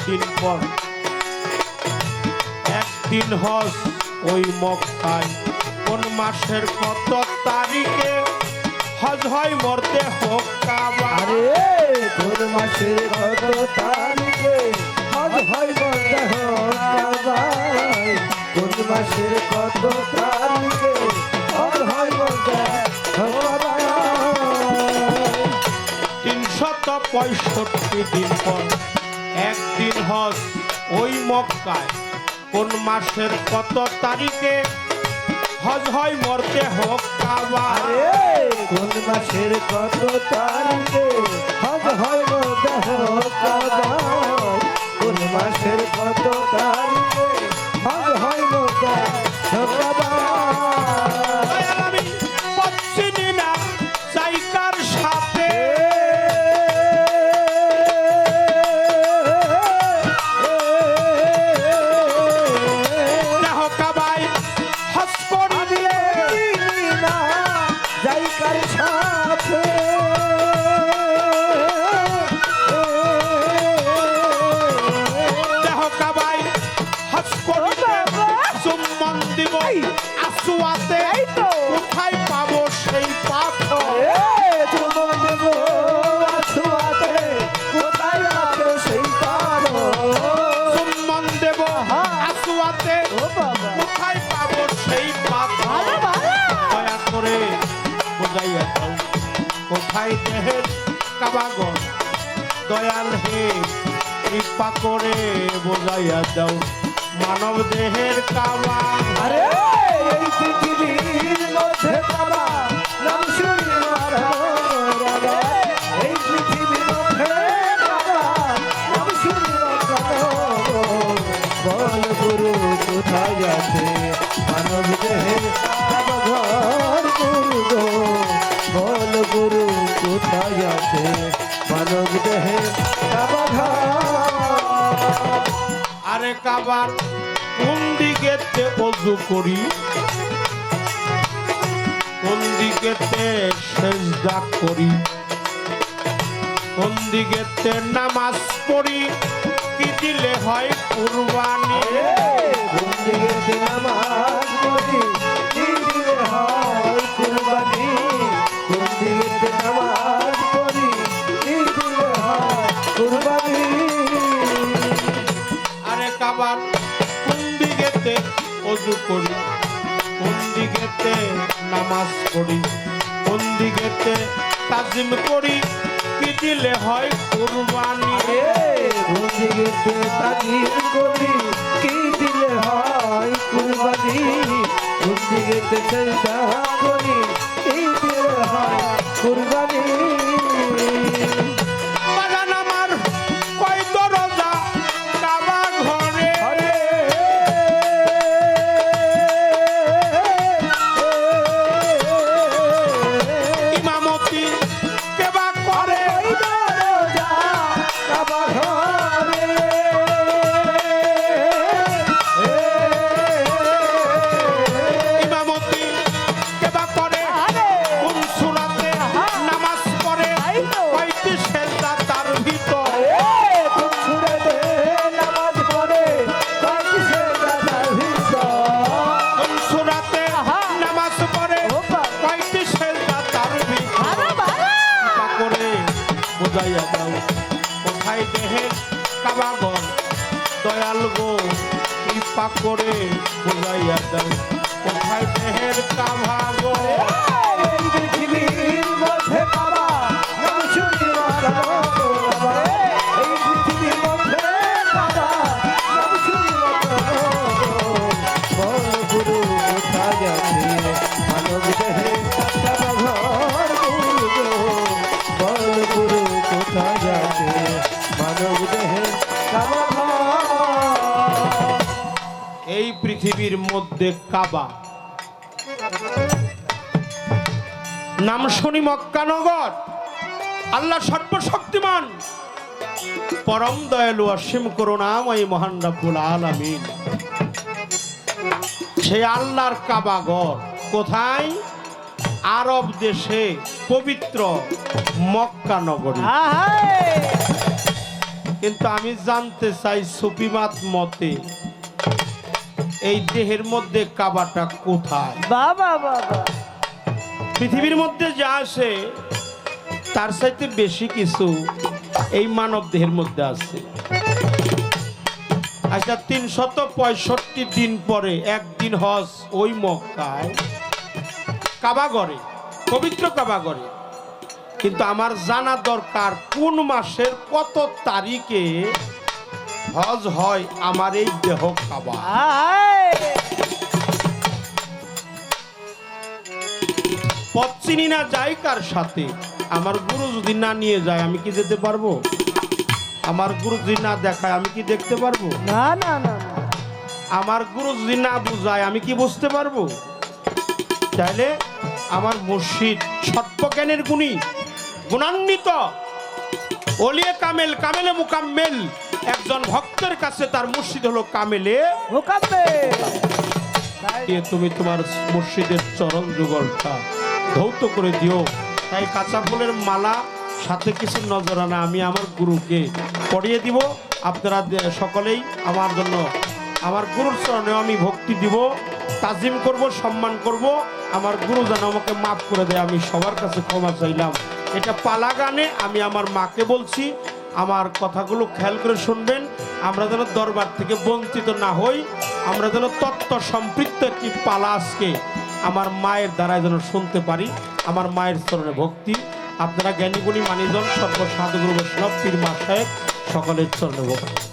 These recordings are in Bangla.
দিন পর একদিন হজ ওই মক্কায় কোন মাসের কত তারিখে হজ হয় মরতে হোক কাবা। আরে কোন মাসের কত তারিখে হজ হয় মরতে হোক কাবা। কোন মাসের কত তারিখে হজ হয় মরতে হোক কাবা। 365 দিন পর একদিন হজ ওই মক্কায় কোন মাসের কত তারিখে হজ হয় মরতে হোক কাবা। কোন মাসের কত তারিখে হজ হয় মরতে হোক কাবা। কোন মাসের কত তারিখে হজ হয় মরতে হোক কাবা। আমি পাচ্ছি না জায়গার সাথে কোথায় পাবো সেই পাথর। কোথায় আছে সেই সম্মান দেব আসুয়াতে কোথায় পাবো সেই পাথর। দয়া করে বোঝাইয়া দাও কোথায় দেহের কাবাগর। দয়াল হে কৃপা করে বোঝাইয়া দাও মানব দেহের কাবা। আরে এই পৃথিবীর মধ্যে কাবা নাম শুনি মারা। এই পৃথিবীর মধ্যে কাবা নাম শুনি মারা। বল গুরু কোথায় আছে মানব দেহের কাবা ঘর গুরু গো। বল গুরু কোথায় আছে মানব দেহের কাবা ঘর। আরে কাবার কোন দিকেতে ওযু করি, কোন দিকেতে সেজদা করি, কোন দিকেতে নামাজ পড়ি, কি দিলে হয় কুরবানি। কোন দিকেতে নামাজ পড়ি, কি দিলে হয় কুরবানি। কোন দিকেতে নামাজ পড়ি, কি দিলে হয় কুরবানি। আরে কাবার কোন দিকেতে ওযু করি, কোন দিকেতে নামাজ পড়ি, কোন দিকেতে তাজিম করি, কি দিলে হয় কুরবানি। কোন দিকেতে তাজিম করি, কি দিলে হয় কুরবানি। কোন দিকেতে সেজদা করি, কি দিলে হয় কুরবানি। বাগান আমার কয় দরজা কাবা ঘরে। ইমামতি কেবা করে কাবা ঘরে। ইমামতি কেবা করে কোন সূরাতে নামাজ পড়ে, কয়টি সেজদা তার ভিতর। কোন সূরাতে নামাজ পড়ে, কয়টি সেজদা তার ভিতর। কোন সূরাতে নামাজ পড়ে, কয়টি সেজদা তার ভিতর। কৃপা করে বুঝাইয়া দাও কোথায় দেহের কাবাগর। দয়াল গো কৃপা করে বুঝাইয়া দাও কোথায় দেহের কাবাগর। এই পৃথিবীর মধ্যে কাবা নাম শুনি মারা। এই পৃথিবীর মধ্যে কাবা নাম শুনি মারা। বল গুরু কোথায় আছে মানব দেহে কাবা ঘর গুরু গো। বল গুরু কোথায় আছে মানব দেহে কাবা ঘর। এই পৃথিবীর মধ্যে কাবা নাম শুনি মক্কানগর। আল্লাহ সর্বশক্তিমান পরম দয়ালু অসীম করুণাময় মহান রব্বুল আলামিন। সেই আল্লাহর কাবাগর কোথায়? আরব দেশে পবিত্র মক্কা নগরী। কিন্তু আমি জানতে চাই সুফিমাত মতে এই দেহের মধ্যে কাবাটা কোথায়? বাবা বাবা পৃথিবীর মধ্যে যা আছে তার চাইতে বেশি কিছু এই মানব দেহের মধ্যে আছে। আচ্ছা, 365 দিন পরে একদিন হজ ওই মক্কায় কাবাগরে, পবিত্র কাবাগরে। কিন্তু আমার জানা দরকার কোন মাসের কত তারিখে হজ হয় আমার এই দেহ কাবা। পথ চিনি না যাই কার সাথে, আমার গুরু যদি না নিয়ে যায় আমি কি যেতে পারবো? আমার গুরু যদি না দেখায় আমি কি দেখতে পারবো? না না না না। আমার গুরু যদি না বুঝায় আমি কি বুঝতে পারবো? তাইলে আমার মুর্শিদ সর্বজ্ঞানের গুণী, গুণান্বিত, ওলিয়ে কামেল, কামেলে মুকাম্মেল, একজন ভক্তের কাছে তার মুর্শিদ হলো কামেলে মুকাম্মেল। তুমি তোমার মুর্শিদের চরণ যুগলটা ধৌত করে দিও। তাই কাঁচা ফুলের মালা সাথে কিছু নজরানা আমি আমার গুরুকে পড়িয়ে দিব। আপনারা সকলেই আমার জন্য, আমার গুরুর চরণে আমি ভক্তি দিব, তাজিম করব, সম্মান করব। আমার গুরু যেন আমাকে মাফ করে দেয়, আমি সবার কাছে ক্ষমা চাইলাম। এটা পালা গানে আমি আমার মাকে বলছি, আমার কথাগুলো খেয়াল করে শুনবেন। আমরা যেন দরবার থেকে বঞ্চিত না হই, আমরা যেন তত্ত্ব সম্পৃক্ত একটি পালা আজকে আমার মায়ের দ্বারা যেন শুনতে পারি। আমার মায়ের চরণে ভক্তি। আপনারা জ্ঞানীগুণী মানিজন সর্বসাধুগুরু বৈষ্ণব পীর মা সাহেব সকলের চরণে ভক্তি।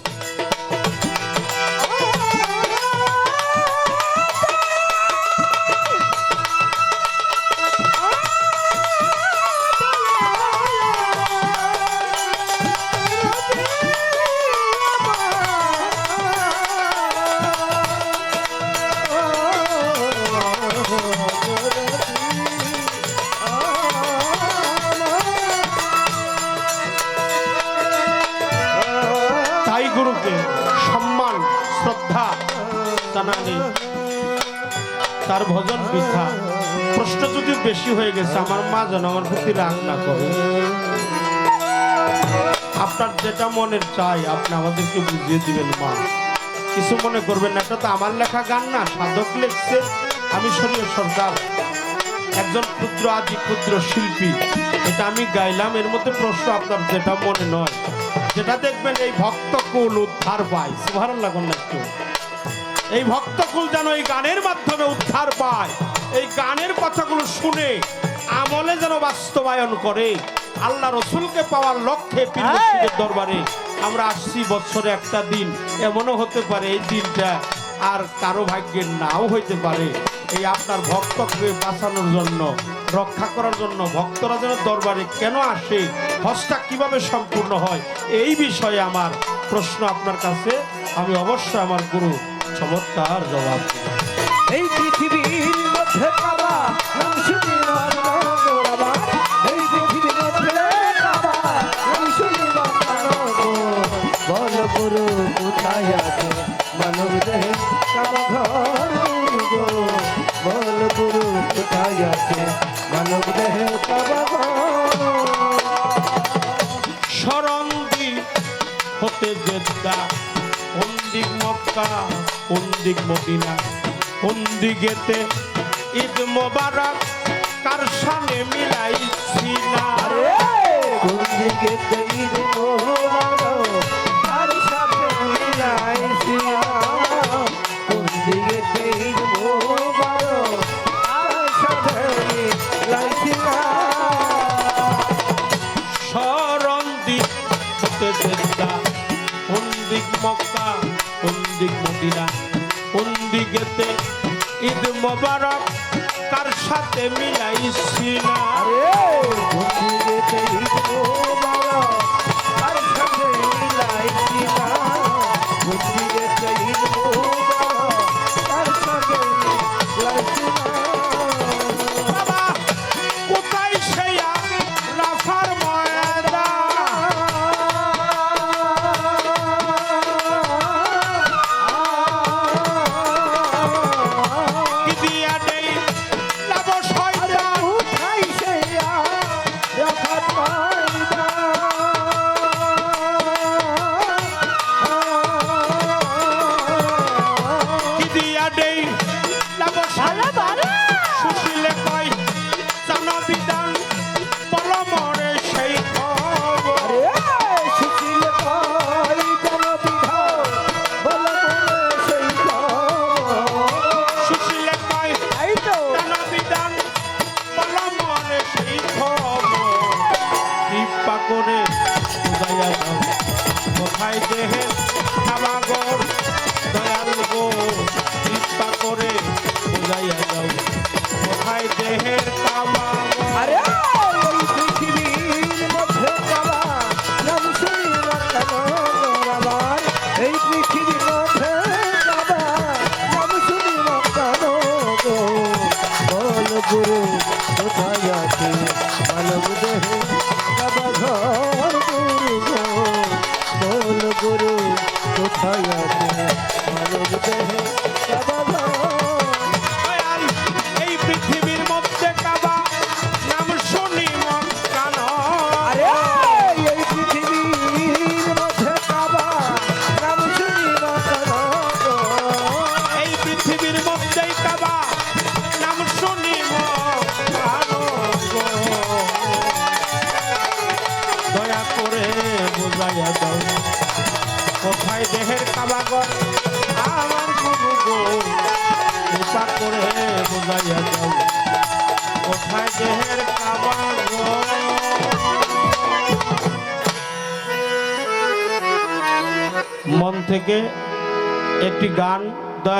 গুরুকে সম্মান শ্রদ্ধা জানানি, তার ভজন বৃথা। প্রশ্ন যদি বেশি হয়ে গেছে আমার মা যেন আমার প্রতি রাগ না করে। আপনার যেটা মনের চাই আপনি আমাদেরকে বুঝিয়ে দিবেন মা, কিছু মনে করবেন না। এটা তো আমার লেখা গান না, সাধক লিখছে। আমি শরীর সরকার একজন ক্ষুদ্র আদি ক্ষুদ্র শিল্পী, এটা আমি গাইলাম। এর মধ্যে প্রশ্ন আপনার যেটা মনে নয়, যেটা দেখবেন এই ভক্তকুল উদ্ধার পায়। সুবহানাল্লাহ বললেন একটু, এই ভক্তকুল যেন এই গানের মাধ্যমে উদ্ধার পায়, এই গানের কথাগুলো শুনে আমলে যেন বাস্তবায়ন করে। আল্লাহ রসুলকে পাওয়ার লক্ষ্যে পীর মুর্শিদের দরবারে আমরা আসছি। বছরে একটা দিন এমনও হতে পারে এই দিনটা আর কারো ভাগ্যের নাও হইতে পারে। এই আপনার ভক্তকে বাঁচানোর জন্য, রক্ষা করার জন্য ভক্তরা যেন দরবারে কেন আসে, হজটা কিভাবে সম্পূর্ণ হয়, এই বিষয়ে আমার প্রশ্ন আপনার কাছে। আমি অবশ্যই আমার গুরু চমৎকার জবাব দেব। এই পৃথিবীর মধ্যে কাবা নাম শুনি বাবা, এই পৃথিবীর মধ্যে কাবা নাম শুনি বাবা। বল গুরু কোথায় আছে মানব দেহে কাবা ঘর গো, বল গুরু কোথায় আছে মানব দেহে কাবা ঘর। সরঙ্গি হতে জেদ্দা, কোন দিক মক্কা কোন দিক মদিনা, কোন দিকেতে ঈদ মোবারক কার সামনে মিলাইছি না। কোন দিকেতে ঈদ মোবারক কার সাথে মিলাইছি না, কোন দিকেতে ঈদ মোবারক কার সাথে মিলাইছি না। সরঙ্গি হতে জেদ্দা, কোন দিক মক্কা কোন দিক মদিনা, কোন দিকেতে ঈদ মোবারক কার সাথে মিলাইছি না। কোন দিকেতে ঈদ মোবারক কার সাথে মিলাইছি না, কোন দিকেতে ঈদ মোবারক কার সাথে মিলাইছি না। বাবা কোথায় সেই রাফার ময়দা, কি দিয়া নেই লাভ শয়তান, কোথায় সেই দেহের কাবাগর দয়াল গো কৃপা করে বুঝাইয়া দাও কোথায় দেহের কাবাগর আরে এই পৃথিবীর মধ্যে কাবা নাম শুনি না কেন আমার এই পৃথিবীর মধ্যে কাবা নাম শুনি না কেন গো বল গুরু কোথায় আছে মানব দেহে কাবা ঘর গুরু গো বল গুরু কোথায় আছে মানব দেহে কাবা ঘর দয়াল এই পৃথিবীর মধ্যে কাবা নাম শুনি মক্কান আরে এই পৃথিবীর মধ্যে কাবা নাম শুনি না কেন গো? এই পৃথিবীর মধ্যেই কাবা নাম শুনি মক্কান দয়া করে বুঝাইয়া দাও কোথায় দেহের কাবাগর আমার গুরু গো কৃপা করে বুঝাইয়া দাও কোথায় দেহের কাবাগর মন থেকে একটি গান